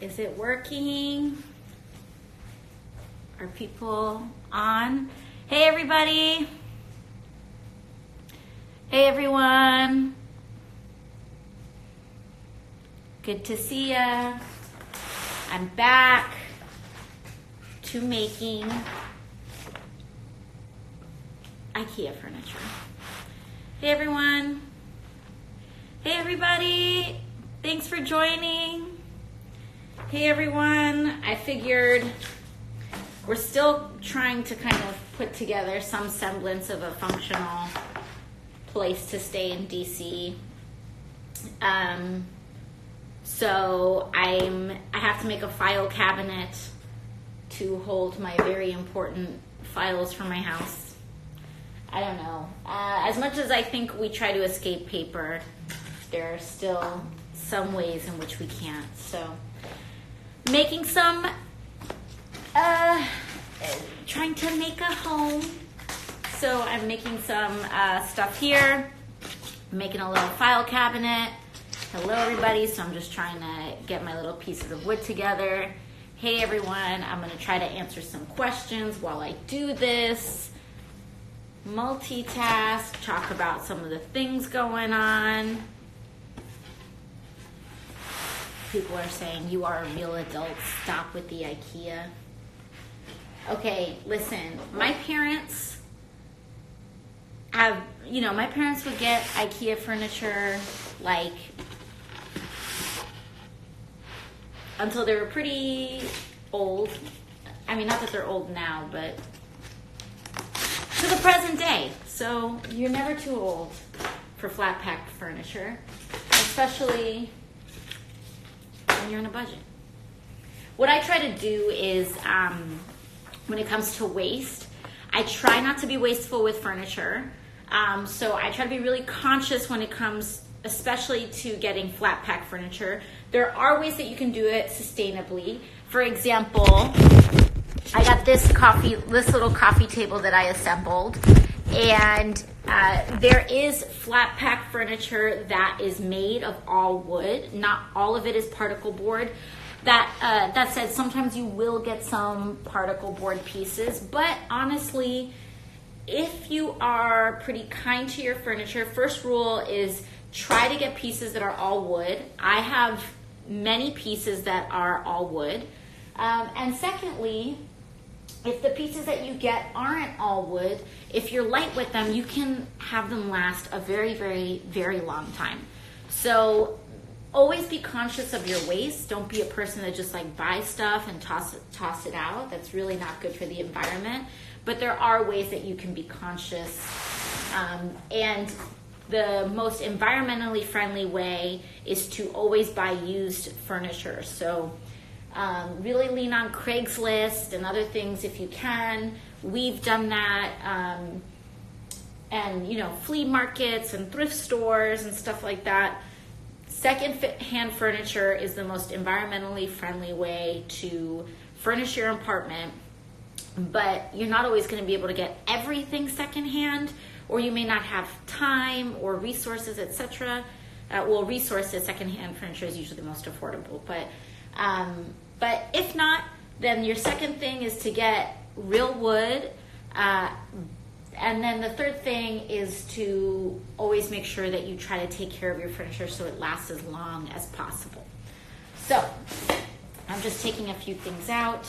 Is it working? Are people on? Hey everybody. Hey everyone. Good to see ya. I'm back to making IKEA furniture. Hey everyone. Hey everybody. Thanks for joining. Hey everyone. I figured we're still trying to kind of put together some semblance of a functional place to stay in DC. So I have to make a file cabinet to hold my very important files for my house. I don't know. As much as I think we try to escape paper, there are still some ways in which we can't. So making some, trying to make a home. So I'm making some stuff here. I'm making a little file cabinet. Hello everybody. So I'm just trying to get my little pieces of wood together. Hey everyone. I'm going to try to answer some questions while I do this. Multitask, talk about some of the things going on. People are saying, you are a real adult, stop with the IKEA. Okay, listen, my parents my parents would get IKEA furniture like until they were pretty old. I mean, not that they're old now, but to the present day. So you're never too old for flat pack furniture, especially when you're on a budget. What I try to do is, when it comes to waste, I try not to be wasteful with furniture. So I try to be really conscious when it comes, especially to getting flat pack furniture. There are ways that you can do it sustainably. For example, I got this little coffee table that I assembled, and there is flat pack furniture that is made of all wood. Not all of it is particle board. That said, sometimes you will get some particle board pieces, but honestly, if you are pretty kind to your furniture, first rule is try to get pieces that are all wood. I have many pieces that are all wood. And secondly, if the pieces that you get aren't all wood, if you're light with them, you can have them last a very, very, very long time. So always be conscious of your waste. Don't be a person that just like buys stuff and toss it out. That's really not good for the environment. But there are ways that you can be conscious. And the most environmentally friendly way is to always buy used furniture. So really lean on Craigslist and other things if you can. We've done that. And, flea markets and thrift stores and stuff like that. Second-hand furniture is the most environmentally friendly way to furnish your apartment. But you're not always going to be able to get everything secondhand, or you may not have time or resources, etc. Resources, secondhand furniture is usually the most affordable. But if not, then your second thing is to get real wood. And then the third thing is to always make sure that you try to take care of your furniture so it lasts as long as possible. So I'm just taking a few things out.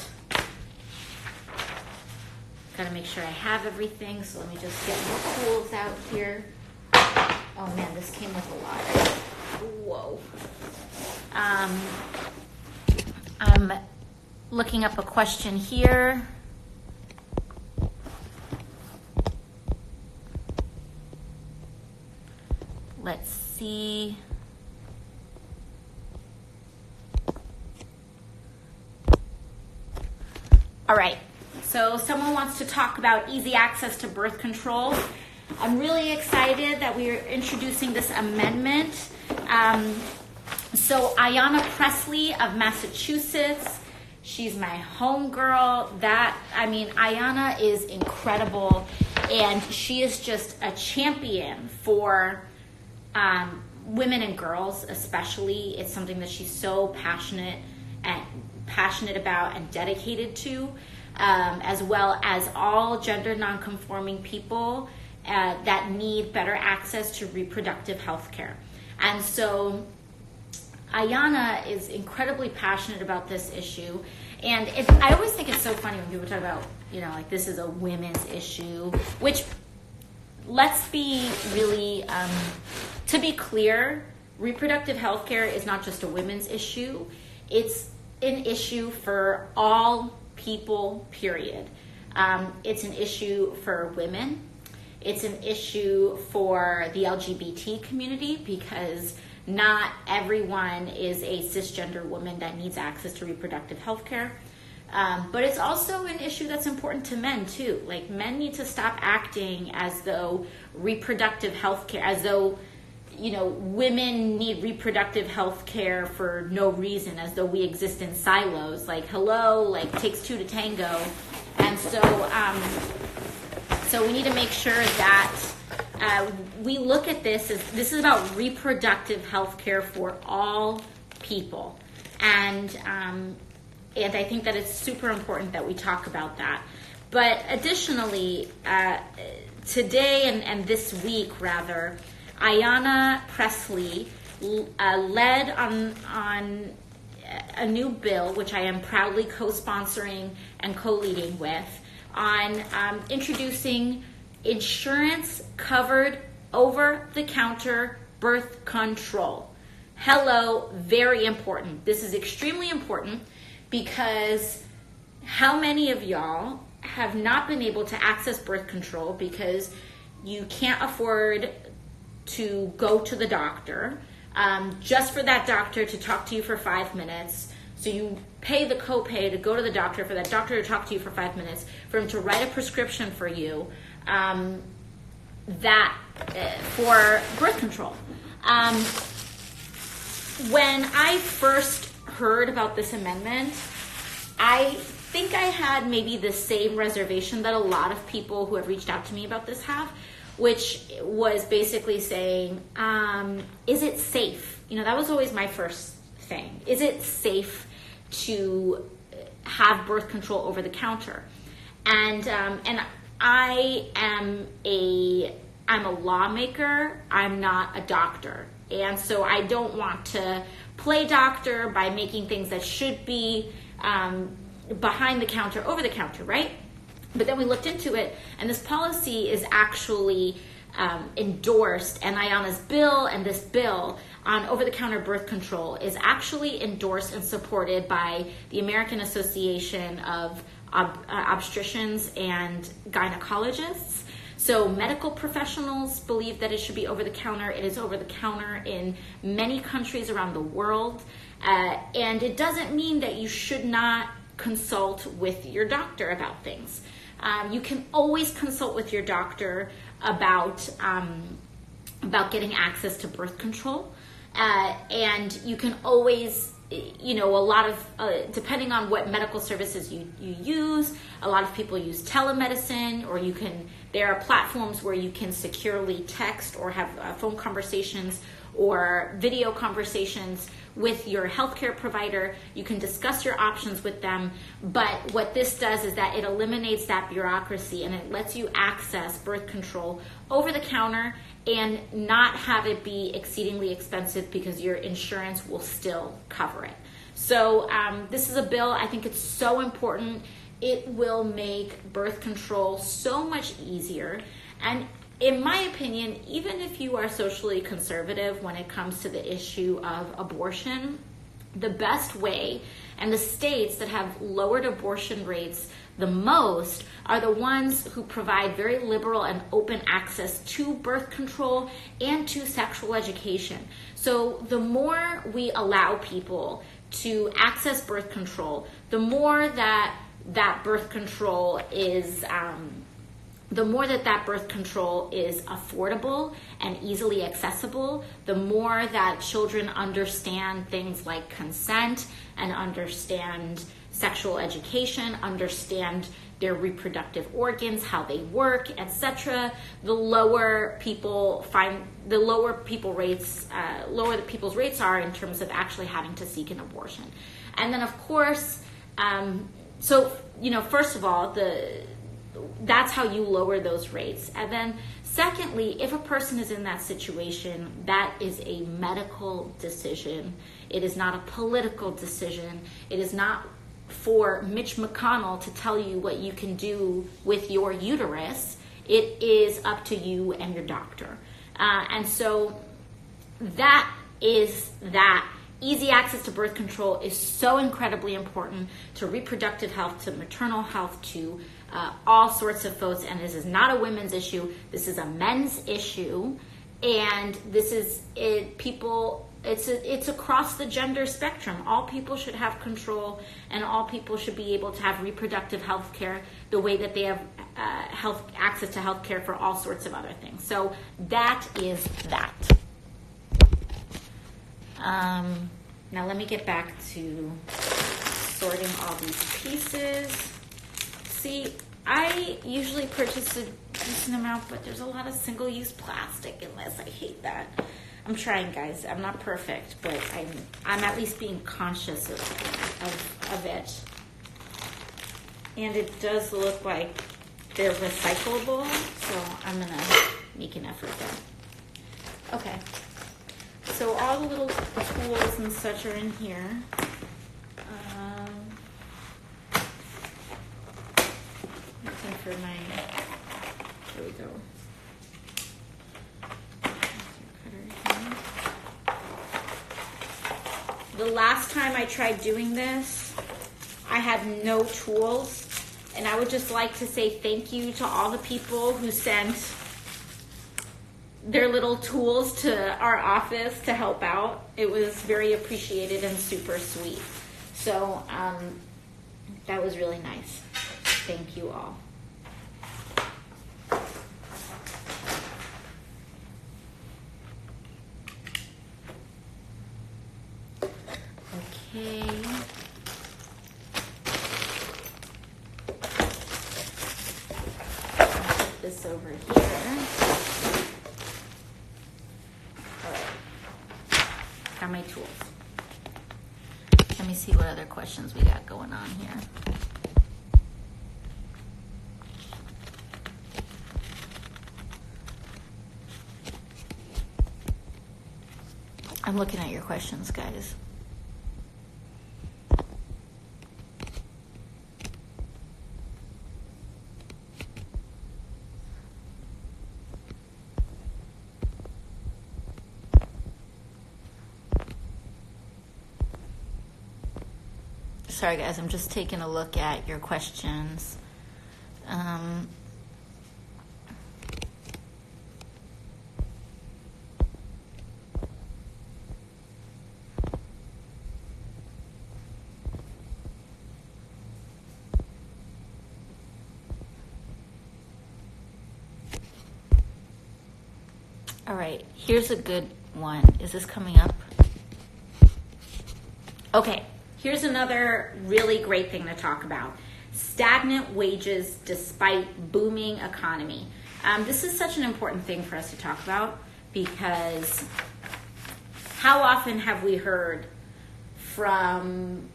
Got to make sure I have everything, so let me just get my tools out here. Oh man, this came with a lot. Whoa. I'm looking up a question here. Let's see. All right. So someone wants to talk about easy access to birth control. I'm really excited that we are introducing this amendment. So Ayanna Presley of Massachusetts, she's my homegirl. Ayanna is incredible, and she is just a champion for women and girls especially. It's something that she's so passionate about and dedicated to, as well as all gender nonconforming people that need better access to reproductive health care. And so Ayanna is incredibly passionate about this issue. And I always think it's so funny when people talk about, like this is a women's issue, which, let's be really, to be clear, reproductive health care is not just a women's issue. It's an issue for all people, period. It's an issue for women. It's an issue for the LGBT community, because not everyone is a cisgender woman that needs access to reproductive health care. But it's also an issue that's important to men too. Like, men need to stop acting as though reproductive health care, as though, women need reproductive health care for no reason, as though we exist in silos. Like, hello, like, takes two to tango. And so, so we need to make sure that we look at this as, this is about reproductive health care for all people. And I think that it's super important that we talk about that. But additionally, today and this week, rather, Ayanna Pressley led on a new bill, which I am proudly co-sponsoring and co-leading with, on introducing insurance-covered over-the-counter birth control. Hello, very important. This is extremely important, because how many of y'all have not been able to access birth control because you can't afford to go to the doctor, just for that doctor to talk to you for 5 minutes? So you pay the copay to go to the doctor, for that doctor to talk to you for 5 minutes, for him to write a prescription for you, for birth control. When I first heard about this amendment, I think I had maybe the same reservation that a lot of people who have reached out to me about this have, which was basically saying, is it safe? That was always my first thing. Is it safe to have birth control over the counter? And I'm a lawmaker. I'm not a doctor. And so I don't want to play doctor by making things that should be behind the counter, over the counter, right? But then we looked into it, and this policy is actually endorsed, and Ayanna's bill and this bill on over-the-counter birth control is actually endorsed and supported by the American Association of Obstetricians and Gynecologists. So medical professionals believe that it should be over-the-counter. It is over-the-counter in many countries around the world. And it doesn't mean that you should not consult with your doctor about things. You can always consult with your doctor about getting access to birth control. And you can always, a lot of, depending on what medical services you use, a lot of people use telemedicine, or there are platforms where you can securely text or have phone conversations or video conversations with your healthcare provider. You can discuss your options with them, but what this does is that it eliminates that bureaucracy, and it lets you access birth control over the counter and not have it be exceedingly expensive, because your insurance will still cover it. So this is a bill, I think it's so important. It will make birth control so much easier. And in my opinion, even if you are socially conservative when it comes to the issue of abortion, the best way, and the states that have lowered abortion rates the most, are the ones who provide very liberal and open access to birth control and to sexual education. So the more we allow people to access birth control, the more that birth control is affordable and easily accessible, the more that children understand things like consent and understand sexual education, understand their reproductive organs, how they work, etc., the lower people's rates are in terms of actually having to seek an abortion. And then, of course, first of all, that's how you lower those rates. And then secondly, if a person is in that situation, that is a medical decision. It is not a political decision. It is not for Mitch McConnell to tell you what you can do with your uterus. It is up to you and your doctor. And so that is that. Easy access to birth control is so incredibly important to reproductive health, to maternal health, to all sorts of folks. And this is not a women's issue. This is a men's issue. And this is it's across the gender spectrum. All people should have control, and all people should be able to have reproductive health care the way that they have access to health care for all sorts of other things. So that is that. Now let me get back to sorting all these pieces. See, I usually purchase a decent amount, but there's a lot of single-use plastic in this. I hate that. I'm trying, guys. I'm not perfect, but I'm at least being conscious of it. And it does look like they're recyclable, so I'm going to make an effort there. Okay. So all the little tools and such are in here. Looking for my, here we go. The last time I tried doing this, I had no tools, and I would just like to say thank you to all the people who sent their little tools to our office to help out. It was very appreciated and super sweet. So that was really nice. Thank you all. Okay. Put this over here. Got my tools. Let me see what other questions we got going on here. I'm looking at your questions, guys. Sorry, guys, I'm just taking a look at your questions. All right, here's a good one. Is this coming up? Okay. Here's another really great thing to talk about. Stagnant wages despite booming economy. This is such an important thing for us to talk about, because how often have we heard from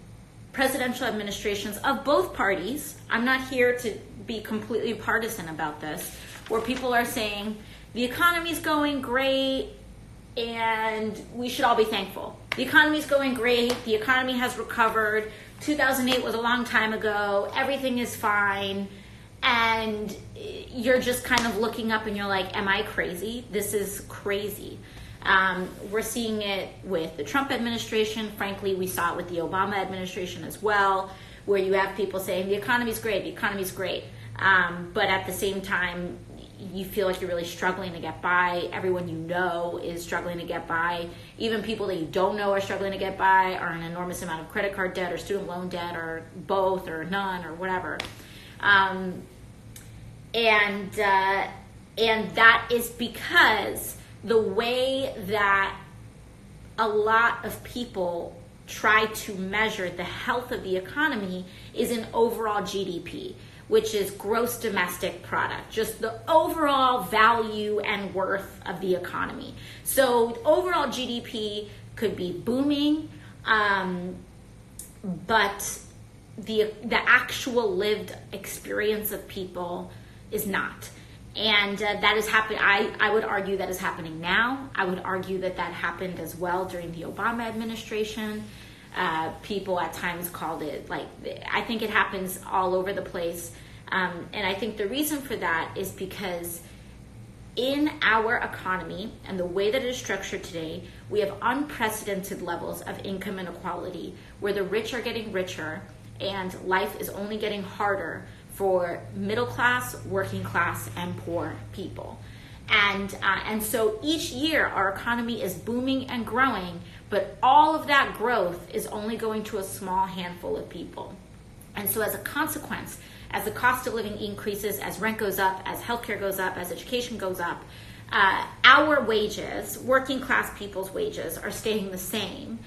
presidential administrations of both parties, I'm not here to be completely partisan about this, where people are saying the economy's going great and we should all be thankful. The economy's going great. The economy has recovered. 2008 was a long time ago. Everything is fine. And you're just kind of looking up and you're like, am I crazy? This is crazy. We're seeing it with the Trump administration. Frankly, we saw it with the Obama administration as well, where you have people saying the economy's great, the economy's great. But at the same time, you feel like you're really struggling to get by. Everyone you know is struggling to get by. Even people that you don't know are struggling to get by, are an enormous amount of credit card debt or student loan debt or both or none or whatever. And that is because the way that a lot of people try to measure the health of the economy is in overall GDP, which is gross domestic product, just the overall value and worth of the economy. So overall GDP could be booming, but the actual lived experience of people is not. And that is happening. I would argue that is happening now. I would argue that happened as well during the Obama administration. People at times called it, like, I think it happens all over the place. And I think the reason for that is because in our economy and the way that it is structured today, we have unprecedented levels of income inequality where the rich are getting richer and life is only getting harder for middle class, working class, and poor people. And so each year our economy is booming and growing, but all of that growth is only going to a small handful of people. And so as a consequence, as the cost of living increases, as rent goes up, as healthcare goes up, as education goes up, our wages, working class people's wages, are staying the same,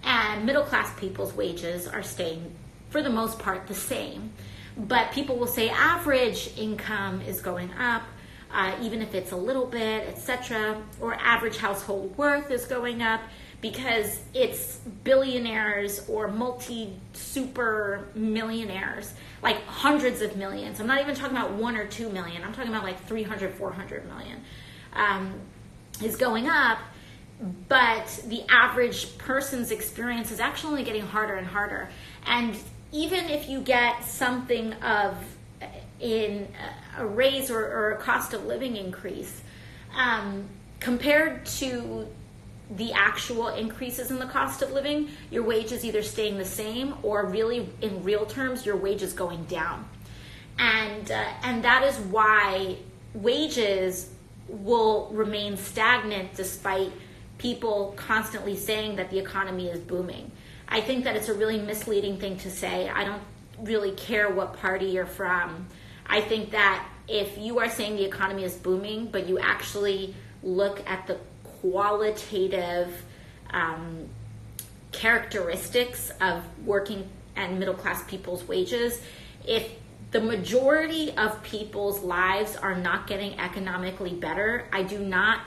and middle class people's wages are staying, for the most part, the same. But people will say average income is going up, even if it's a little bit, etc., or average household worth is going up because it's billionaires or multi-super millionaires, like hundreds of millions. I'm not even talking about 1 or 2 million. I'm talking about like 300, 400 million is going up. But the average person's experience is actually only getting harder and harder. And even if you get something of in a raise or a cost of living increase, compared to the actual increases in the cost of living, your wage is either staying the same or really in real terms, your wage is going down. And that is why wages will remain stagnant despite people constantly saying that the economy is booming. I think that it's a really misleading thing to say. I don't really care what party you're from. I think that if you are saying the economy is booming, but you actually look at the qualitative characteristics of working and middle class people's wages, if the majority of people's lives are not getting economically better, I do not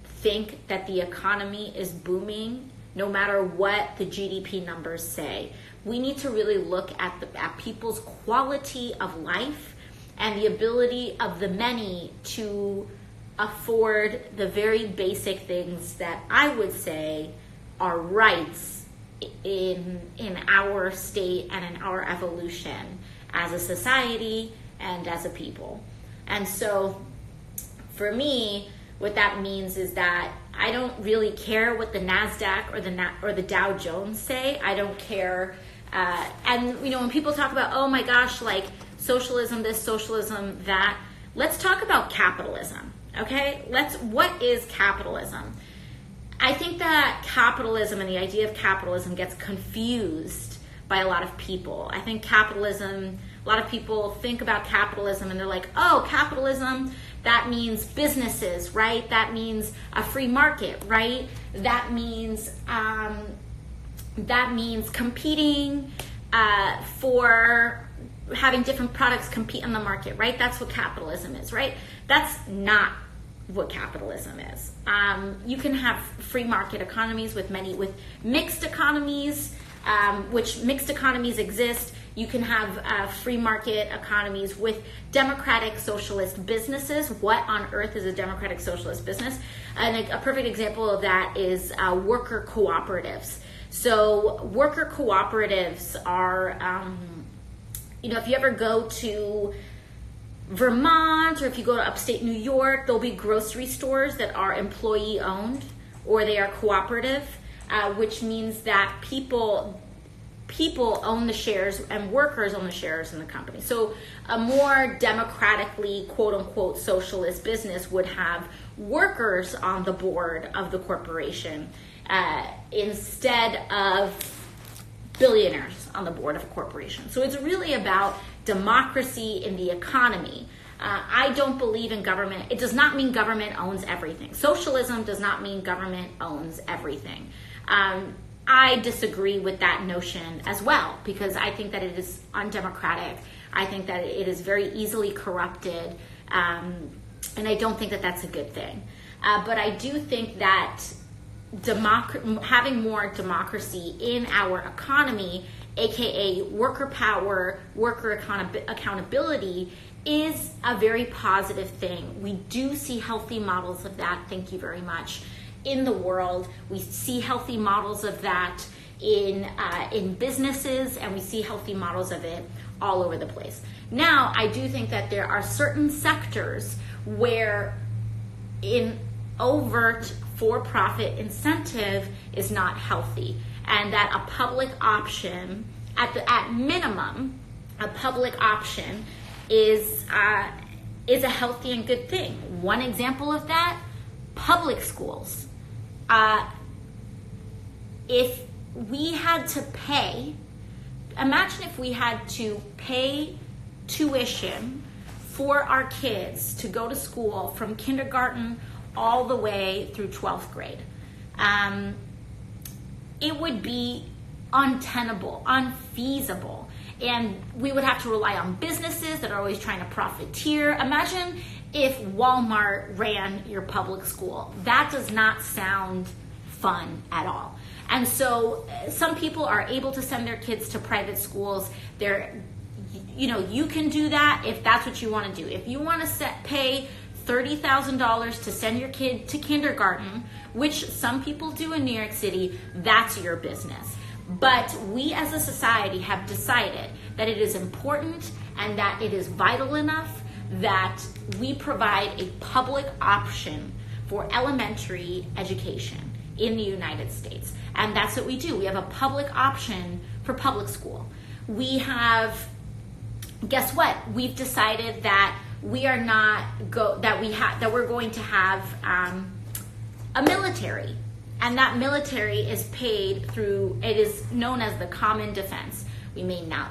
think that the economy is booming no matter what the GDP numbers say. We need to really look at people's quality of life and the ability of the many to afford the very basic things that I would say are rights in our state and in our evolution as a society and as a people. And so for me, what that means is that I don't really care what the NASDAQ or the Dow Jones say. I don't care. And when people talk about, oh my gosh, like socialism this, socialism that, let's talk about capitalism. Okay? What is capitalism? I think that capitalism and the idea of capitalism gets confused by a lot of people. I think capitalism, a lot of people think about capitalism and they're like, oh, capitalism, that means businesses, right? That means a free market, right? That means competing for having different products compete in the market, right? That's what capitalism is, right? That's not what capitalism is. You can have free market economies with mixed economies, which mixed economies exist. You can have free market economies with democratic socialist businesses. What on earth is a democratic socialist business? And a perfect example of that is worker cooperatives. So worker cooperatives are, if you ever go to Vermont or if you go to upstate New York, there'll be grocery stores that are employee owned or they are cooperative, which means that people own the shares and workers own the shares in the company. So a more democratically, quote unquote, socialist business would have workers on the board of the corporation instead of billionaires on the board of a corporation. So it's really about democracy in the economy. I don't believe in government. It does not mean government owns everything. Socialism does not mean government owns everything. I disagree with that notion as well, because I think that it is undemocratic. I think that it is very easily corrupted, and I don't think that that's a good thing. But I do think that having more democracy in our economy, aka worker power, worker accountability, is a very positive thing. We do see healthy models of that, thank you very much, in the world. We see healthy models of that in businesses, and we see healthy models of it all over the place. Now, I do think that there are certain sectors where in overt for-profit incentive is not healthy, and that a public option, at minimum, a public option is a healthy and good thing. One example of that, public schools. If we had to pay, imagine if we had to pay tuition for our kids to go to school from kindergarten all the way through 12th grade. It would be untenable, unfeasible. And we would have to rely on businesses that are always trying to profiteer. Imagine if Walmart ran your public school. That does not sound fun at all. And so some people are able to send their kids to private schools. You can do that if that's what you want to do. If you want to pay $30,000 to send your kid to kindergarten, which some people do in New York City, that's your business. But we as a society have decided that it is important and that it is vital enough that we provide a public option for elementary education in the United States. And that's what we do. We have a public option for public school. We have, guess what? We've decided that we're going to have a military. And that military is paid through, it is known as the common defense. We may not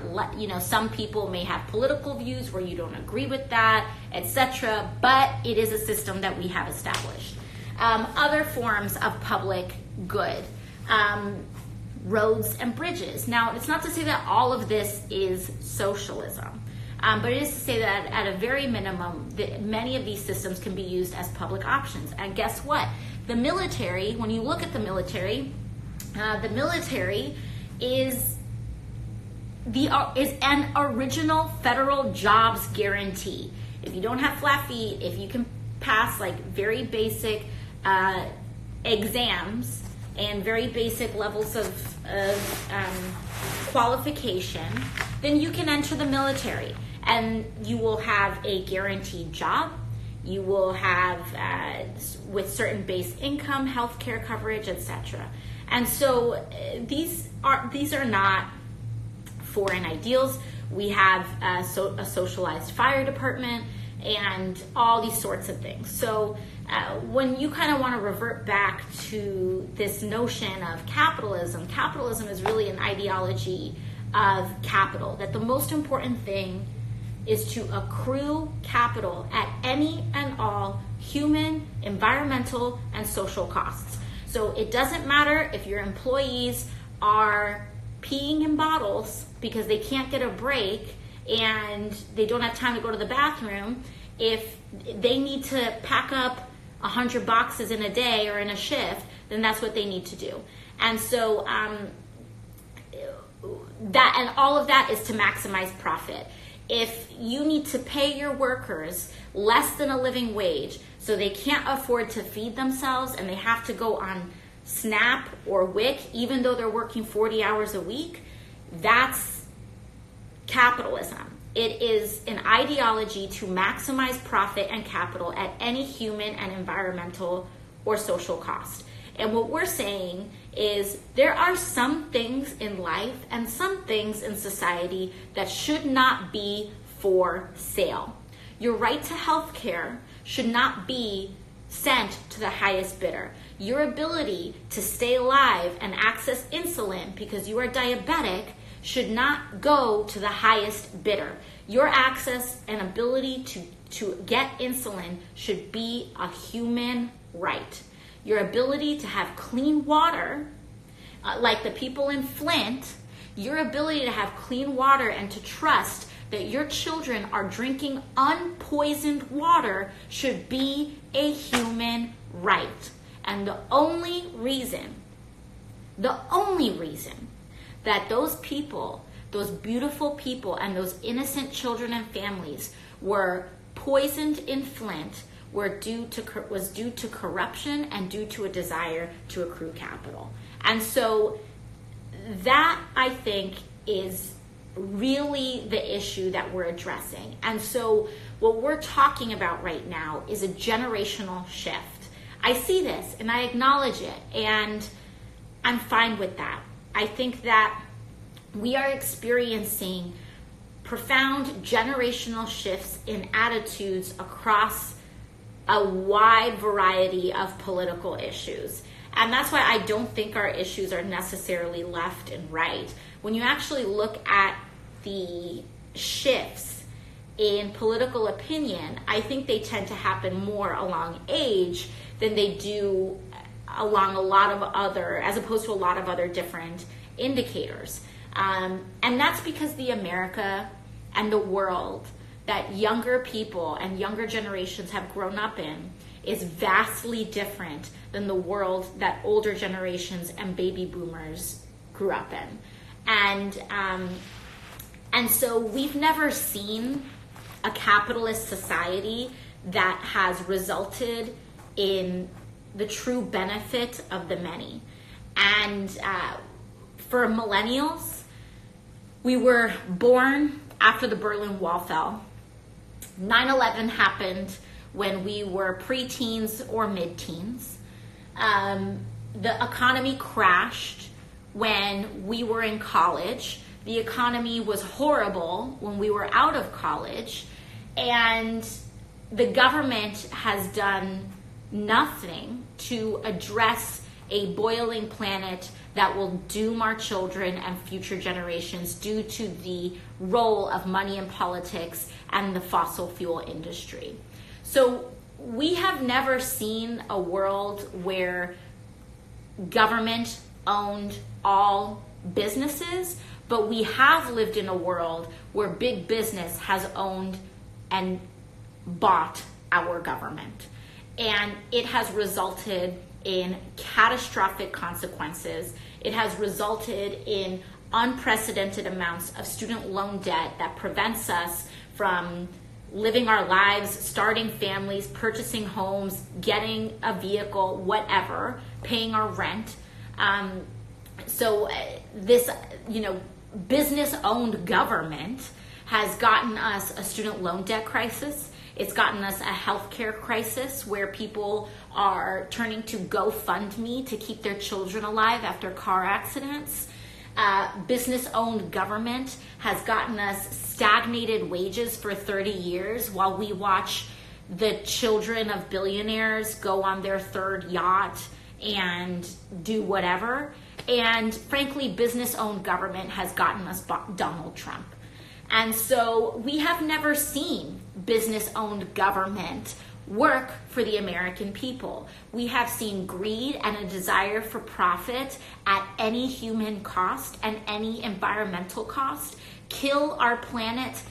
some people may have political views where you don't agree with that, etc. But it is a system that we have established. Other forms of public good, roads and bridges. Now, it's not to say that all of this is socialism, but it is to say that at a very minimum, many of these systems can be used as public options. And guess what? The military, when you look at the military is an original federal jobs guarantee. If you don't have flat feet, if you can pass like very basic exams and very basic levels of qualification, then you can enter the military and you will have a guaranteed job. You will have, with certain base income, health care coverage, etc. And so these are not foreign ideals. We have a socialized fire department and all these sorts of things. So when you kind of want to revert back to this notion of capitalism is really an ideology of capital, that the most important thing is to accrue capital at any and all human, environmental, and social costs. So it doesn't matter if your employees are peeing in bottles because they can't get a break and they don't have time to go to the bathroom. If they need to pack up 100 boxes in a day or in a shift, then that's what they need to do. And so all of that is to maximize profit. If you need to pay your workers less than a living wage so they can't afford to feed themselves and they have to go on SNAP or WIC even though they're working 40 hours a week, that's capitalism. It is an ideology to maximize profit and capital at any human and environmental or social cost. And what we're saying is there are some things in life and some things in society that should not be for sale. Your right to health care should not be sent to the highest bidder. Your ability to stay alive and access insulin because you are diabetic should not go to the highest bidder. Your access and ability to get insulin should be a human right. Your ability to have clean water like the people in Flint, your ability to have clean water and to trust that your children are drinking unpoisoned water should be a human right. And the only reason that those people, those beautiful people and those innocent children and families were poisoned in Flint was due to corruption and due to a desire to accrue capital. And so that, I think, is really the issue that we're addressing. And so what we're talking about right now is a generational shift. I see this and I acknowledge it, and I'm fine with that. I think that we are experiencing profound generational shifts in attitudes across a wide variety of political issues. And that's why I don't think our issues are necessarily left and right. When you actually look at the shifts in political opinion, I think they tend to happen more along age than they do along as opposed to a lot of other different indicators. And that's because the America and the world that younger people and younger generations have grown up in is vastly different than the world that older generations and baby boomers grew up in. And so we've never seen a capitalist society that has resulted in the true benefit of the many. And for millennials, we were born after the Berlin Wall fell. 9/11 happened when we were preteens or mid-teens. The economy crashed when we were in college. The economy was horrible when we were out of college. And the government has done nothing to address a boiling planet that will doom our children and future generations due to the role of money in politics and the fossil fuel industry. So we have never seen a world where government owned all businesses, but we have lived in a world where big business has owned and bought our government. And it has resulted in catastrophic consequences. It has resulted in unprecedented amounts of student loan debt that prevents us from living our lives, starting families, purchasing homes, getting a vehicle, whatever, paying our rent. So this, business-owned government has gotten us a student loan debt crisis. It's gotten us a healthcare crisis where people are turning to GoFundMe to keep their children alive after car accidents. Business-owned government has gotten us stagnated wages for 30 years while we watch the children of billionaires go on their third yacht and do whatever. And frankly, business-owned government has gotten us Donald Trump. And so we have never seen business-owned government work for the American people. We have seen greed and a desire for profit at any human cost and any environmental cost kill our planet,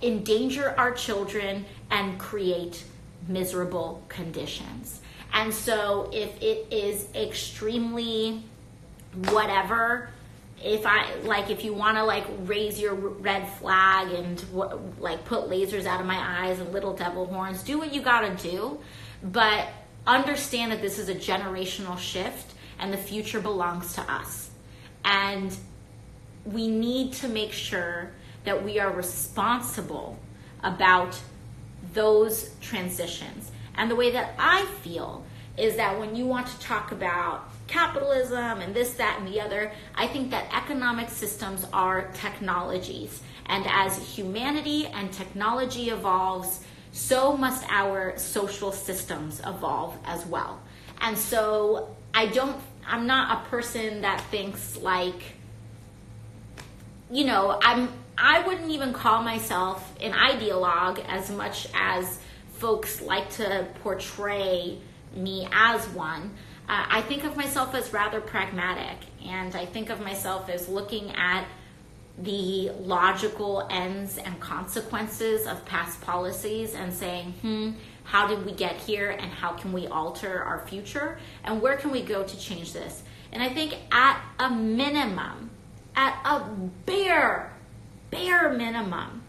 endanger our children, and create miserable conditions. And so if it is extremely whatever, if you want to raise your red flag and put lasers out of my eyes and little devil horns, do what you gotta do, but understand that this is a generational shift and the future belongs to us. And we need to make sure that we are responsible about those transitions. And the way that I feel is that when you want to talk about capitalism and this, that, and the other, I think that economic systems are technologies. And as humanity and technology evolves, so must our social systems evolve as well. And so I'm not a person that thinks I wouldn't even call myself an ideologue as much as folks like to portray me as one. I think of myself as rather pragmatic, and I think of myself as looking at the logical ends and consequences of past policies and saying, how did we get here, and how can we alter our future, and where can we go to change this? And I think at a minimum, at a bare minimum,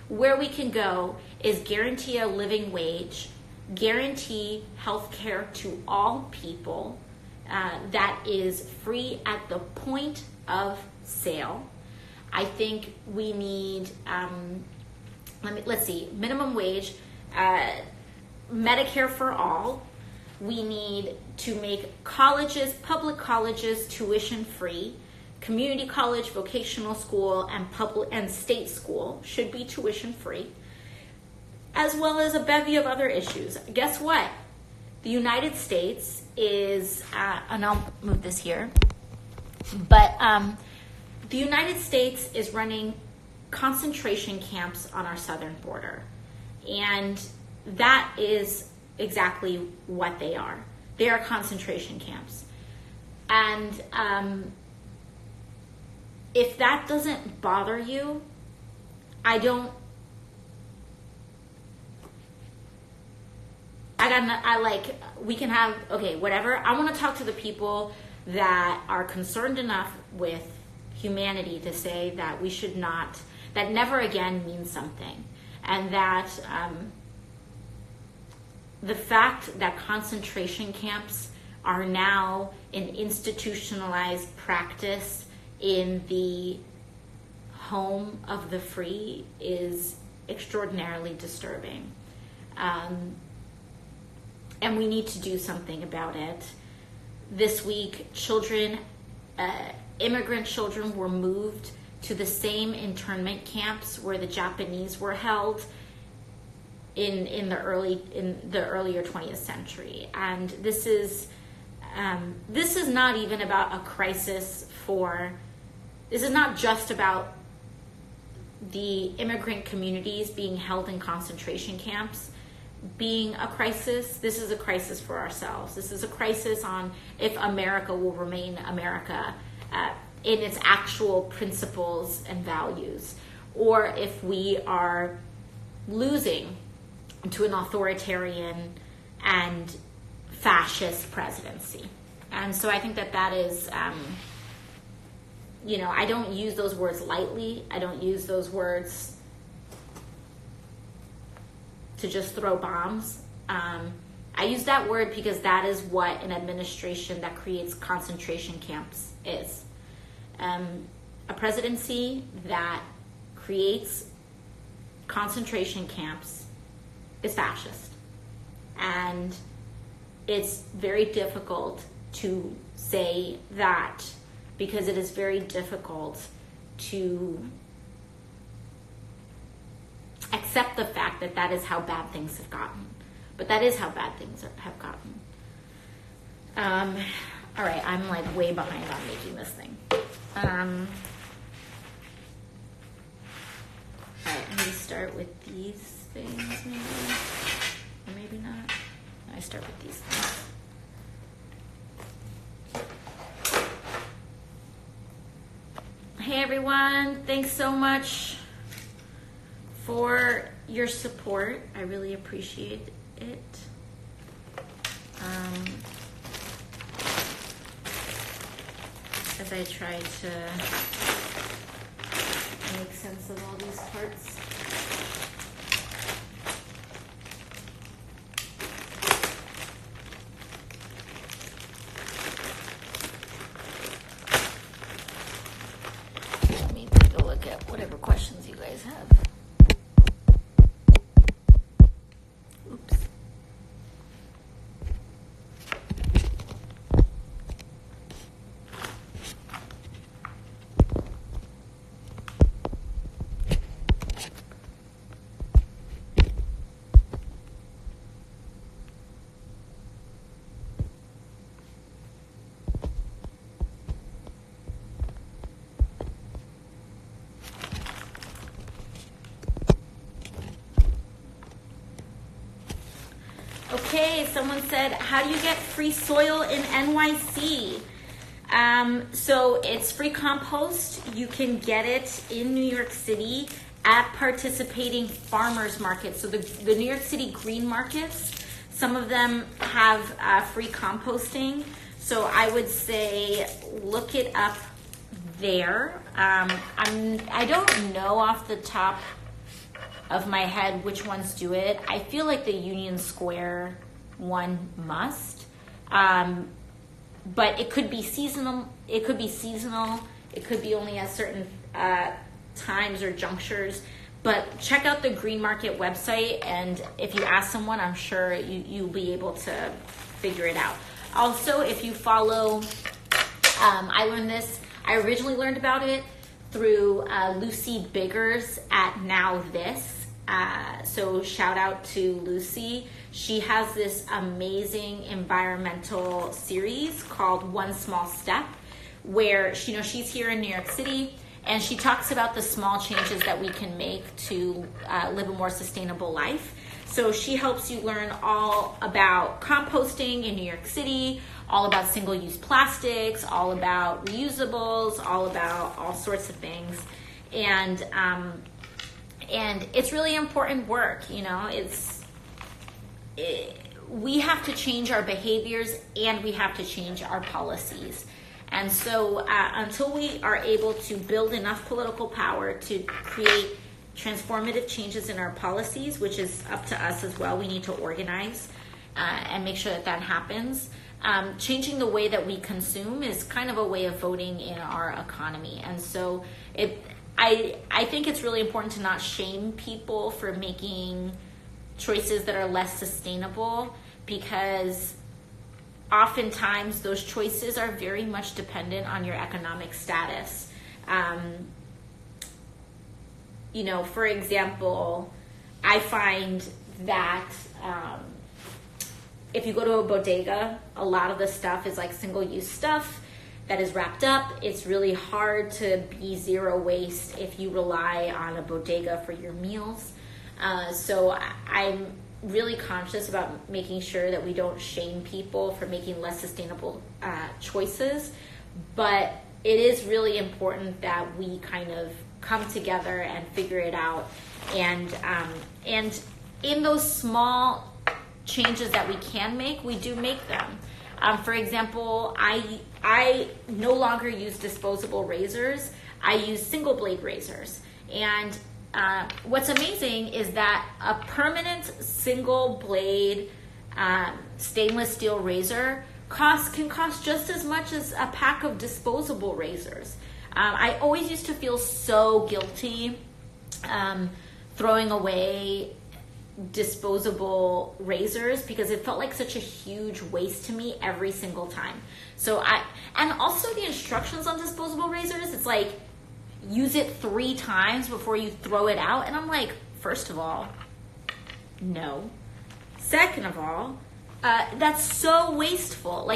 where we can go is guarantee a living wage, guarantee health care to all people that is free at the point of sale. I think we need, let's see, minimum wage, Medicare for all. We need to make colleges, public colleges, tuition free. Community college, vocational school, and public and state school should be tuition free, as well as a bevy of other issues. Guess what? The United States is, and I'll move this here, but the United States is running concentration camps on our southern border. And that is exactly what they are. They are concentration camps. And if that doesn't bother you, we can have, okay, whatever. I want to talk to the people that are concerned enough with humanity to say that we should not, that never again means something. And that the fact that concentration camps are now an institutionalized practice in the home of the free is extraordinarily disturbing. And we need to do something about it. This week, immigrant children were moved to the same internment camps where the Japanese were held in the earlier 20th century. And this is not even about a crisis this is not just about the immigrant communities being held in concentration camps being a crisis. This is a crisis for ourselves. This is a crisis on if America will remain America in its actual principles and values, or if we are losing to an authoritarian and fascist presidency. And so I think that is, I don't use those words lightly. I don't use those words to just throw bombs. I use that word because that is what an administration that creates concentration camps is. A presidency that creates concentration camps is fascist. And it's very difficult to say that because it is very difficult to accept the fact that that is how bad things have gotten. But that is how bad things have gotten. All right, I'm like way behind on making this thing. All right, I'm going to start with these things maybe. Or maybe not. I start with these things. Hey everyone, thanks so much for your support. I really appreciate it. As I try to make sense of all these parts. Let me take a look at whatever questions you guys have. Oops. Okay, someone said, how do you get free soil in NYC? So it's free compost. You can get it in New York City at participating farmers markets. So the New York City green markets, some of them have free composting. So I would say look it up there. I don't know off the top of my head which ones do it. I feel like the Union Square one must. But it could be seasonal. It could be only at certain times or junctures. But check out the Green Market website, and if you ask someone, I'm sure you'll be able to figure it out. Also, if you follow, I learned this. I originally learned about it through Lucy Biggers at Now This. So shout out to Lucy. She has this amazing environmental series called One Small Step, where she's here in New York City, and she talks about the small changes that we can make to live a more sustainable life. So she helps you learn all about composting in New York City, all about single-use plastics, all about reusables, all about all sorts of things. And it's really important work. We have to change our behaviors, and we have to change our policies. And so until we are able to build enough political power to create transformative changes in our policies, which is up to us as well, we need to organize and make sure that happens. Changing the way that we consume is kind of a way of voting in our economy. And so I think it's really important to not shame people for making choices that are less sustainable, because oftentimes those choices are very much dependent on your economic status. For example, I find that if you go to a bodega, a lot of the stuff is like single-use stuff that is wrapped up. It's really hard to be zero waste if you rely on a bodega for your meals. So I'm really conscious about making sure that we don't shame people for making less sustainable choices. But it is really important that we kind of come together and figure it out. And in those small changes that we can make, we do make them. For example, I no longer use disposable razors. I use single blade razors. And what's amazing is that a permanent single blade stainless steel razor can cost just as much as a pack of disposable razors. I always used to feel so guilty throwing away disposable razors, because it felt like such a huge waste to me every single time. And also the instructions on disposable razors, it's like, use it 3 times before you throw it out. And I'm like, first of all, no. Second of all, that's so wasteful.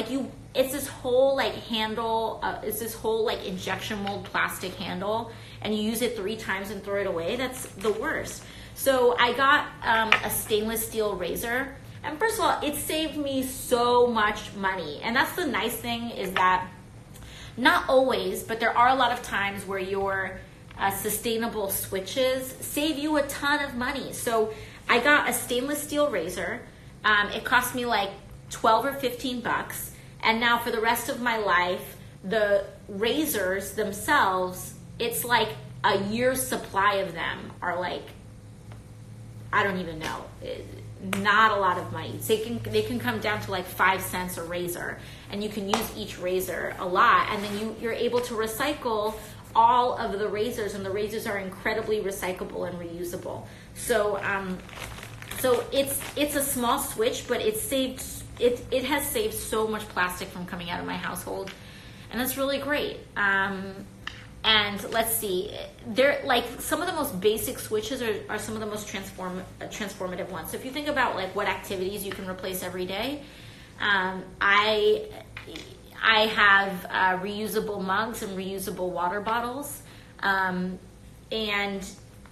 It's this whole handle, it's this whole injection mold plastic handle, and you use it 3 times and throw it away. That's the worst. So I got a stainless steel razor, and first of all, it saved me so much money. And that's the nice thing, is that not always, but there are a lot of times where your sustainable switches save you a ton of money. So I got a stainless steel razor. It cost me like $12 or $15. And now for the rest of my life, the razors themselves, it's like a year's supply of them are like, I don't even know, not a lot of money. They can come down to like 5 cents a razor, and you can use each razor a lot, and then you're able to recycle all of the razors, and the razors are incredibly recyclable and reusable. So it's a small switch, but it has saved so much plastic from coming out of my household, and that's really great. And let's see, they're like some of the most basic switches are some of the most transformative ones. So if you think about what activities you can replace every day, I have reusable mugs and reusable water bottles. And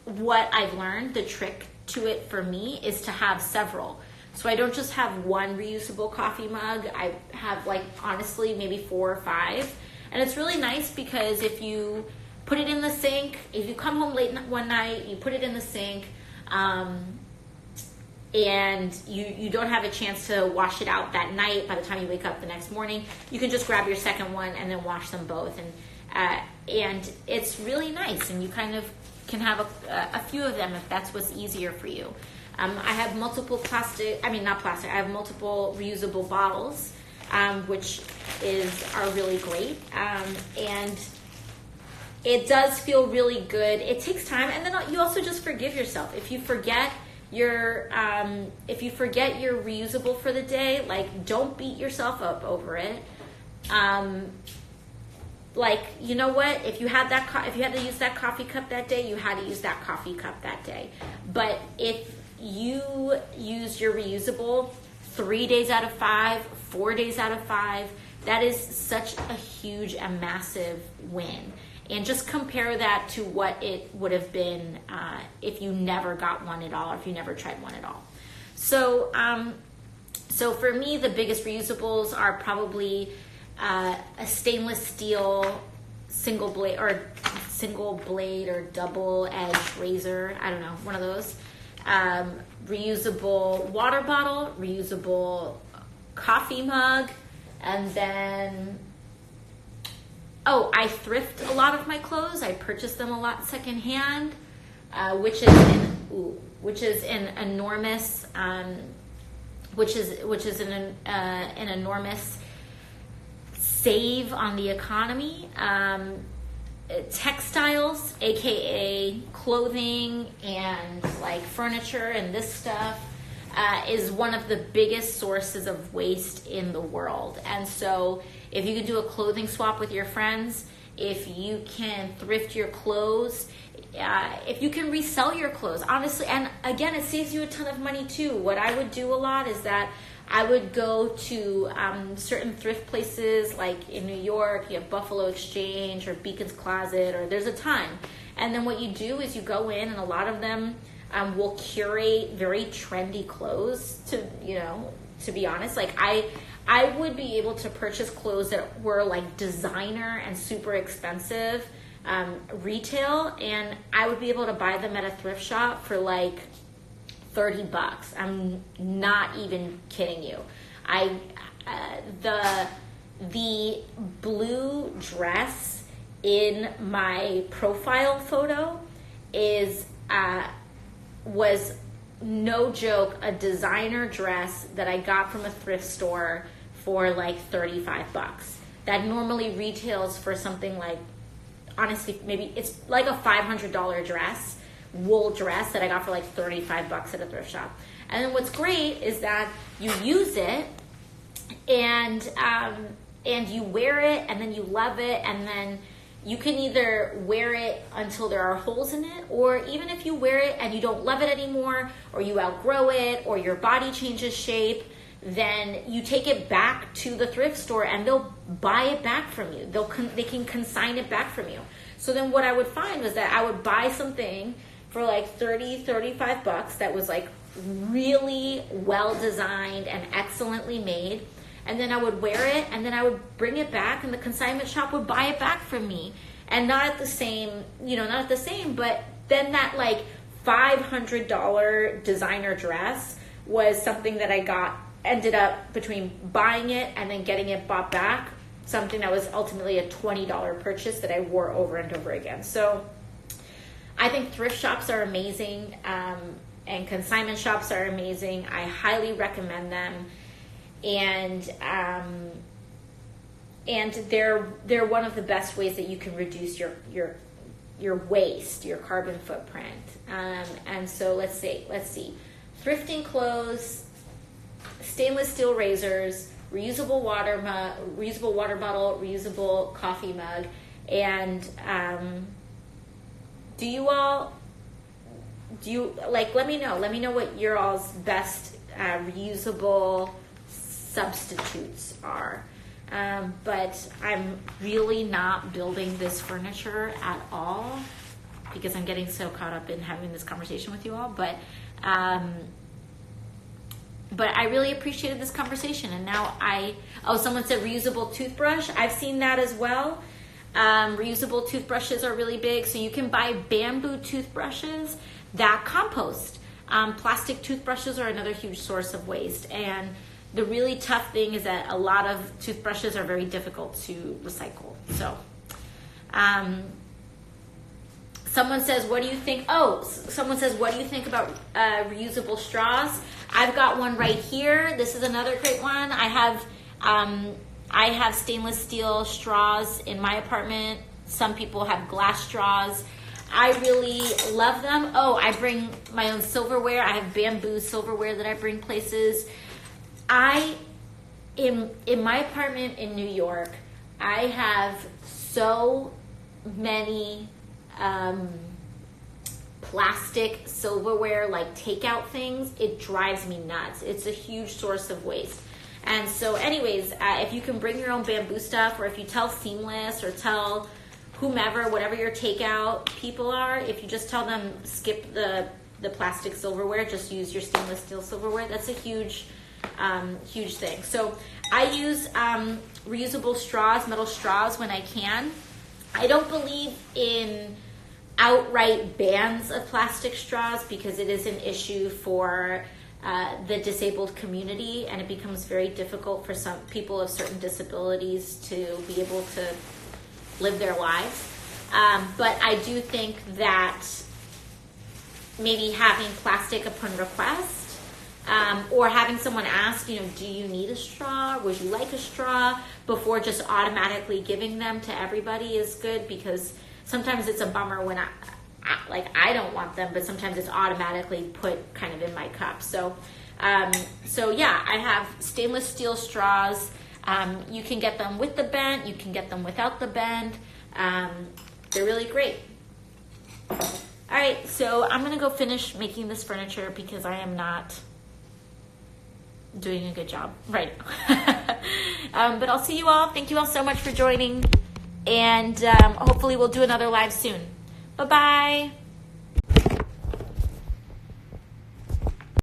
what I've learned, the trick to it for me, is to have several. So I don't just have one reusable coffee mug. I have, like, honestly, maybe 4 or 5. And it's really nice because if you put it in the sink, if you come home late one night, you put it in the sink, and you don't have a chance to wash it out that night. By the time you wake up the next morning, you can just grab your second one and then wash them both. And it's really nice, and you kind of can have a few of them if that's what's easier for you. I have multiple I have multiple reusable bottles, which are really great. And it does feel really good. It takes time, and then you also just forgive yourself. If you forget your reusable for the day, like, don't beat yourself up over it. Like, you know what? If you had to use that coffee cup that day, you had to use that coffee cup that day. But if you use your reusable 3 days out of 5, 4 days out of 5, that is such a huge and massive win. And just compare that to what it would have been if you never got one at all, or if you never tried one at all. So, so for me, the biggest reusables are probably a stainless steel single blade or double edged razor. I don't know, one of those. Reusable water bottle, reusable coffee mug, and then I thrift a lot of my clothes. I purchase them a lot secondhand, which is an enormous save on the economy. Textiles, aka clothing and like furniture and this stuff, is one of the biggest sources of waste in the world. And so if you can do a clothing swap with your friends, if you can thrift your clothes, if you can resell your clothes, honestly, and again, it saves you a ton of money too. What I would do a lot is that I would go to certain thrift places, like in New York, you have Buffalo Exchange or Beacon's Closet, or there's a ton. And then what you do is you go in, and a lot of them will curate very trendy clothes. To be honest, like I would be able to purchase clothes that were like designer and super expensive retail, and I would be able to buy them at a thrift shop for like $30. I'm not even kidding you. The blue dress in my profile photo was no joke a designer dress that I got from a thrift store for like $35. That normally retails for something like, honestly, maybe it's like a $500 dress, wool dress that I got for like $35 at a thrift shop. And then what's great is that you use it and you wear it, and then you love it, and then you can either wear it until there are holes in it, or even if you wear it and you don't love it anymore, or you outgrow it, or your body changes shape, then you take it back to the thrift store and they'll buy it back from you. They can consign it back from you. So then what I would find was that I would buy something for like $30-$35 that was like really well designed and excellently made, and then I would wear it, and then I would bring it back, and the consignment shop would buy it back from me. And not at the same, but then that like $500 designer dress was something that I ended up between buying it and then getting it bought back, something that was ultimately a $20 purchase that I wore over and over again. So I think thrift shops are amazing, and consignment shops are amazing. I highly recommend them. And they're one of the best ways that you can reduce your waste, your carbon footprint. And so let's see, thrifting clothes, stainless steel razors, reusable water bottle, reusable coffee mug, and let me know what your all's best reusable substitutes are. But I'm really not building this furniture at all because I'm getting so caught up in having this conversation with you all. But but I really appreciated this conversation. And now someone said reusable toothbrush. I've seen that as well. Reusable toothbrushes are really big. So you can buy bamboo toothbrushes that compost. Plastic toothbrushes are another huge source of waste. And the really tough thing is that a lot of toothbrushes are very difficult to recycle. So, someone says, what do you think? Someone says, what do you think about reusable straws? I've got one right here. This is another great one. I have stainless steel straws in my apartment. Some people have glass straws. I really love them. I bring my own silverware. I have bamboo silverware that I bring places. In my apartment in New York, I have so many plastic silverware, like takeout things. It drives me nuts. It's a huge source of waste. And so anyways, if you can bring your own bamboo stuff, or if you tell Seamless or tell whomever, whatever your takeout people are, if you just tell them skip the plastic silverware, just use your stainless steel silverware, that's a huge thing. So I use reusable straws, metal straws when I can. I don't believe in outright bans of plastic straws because it is an issue for the disabled community, and it becomes very difficult for some people of certain disabilities to be able to live their lives. But I do think that maybe having plastic upon request, or having someone ask, do you need a straw? Would you like a straw? Before just automatically giving them to everybody is good, because sometimes it's a bummer when I don't want them, but sometimes it's automatically put kind of in my cup. So yeah, I have stainless steel straws. You can get them with the bend. You can get them without the bend. They're really great. All right, so I'm going to go finish making this furniture because I am not doing a good job right now. But I'll see you all. Thank you all so much for joining. And hopefully we'll do another live soon. Bye-bye.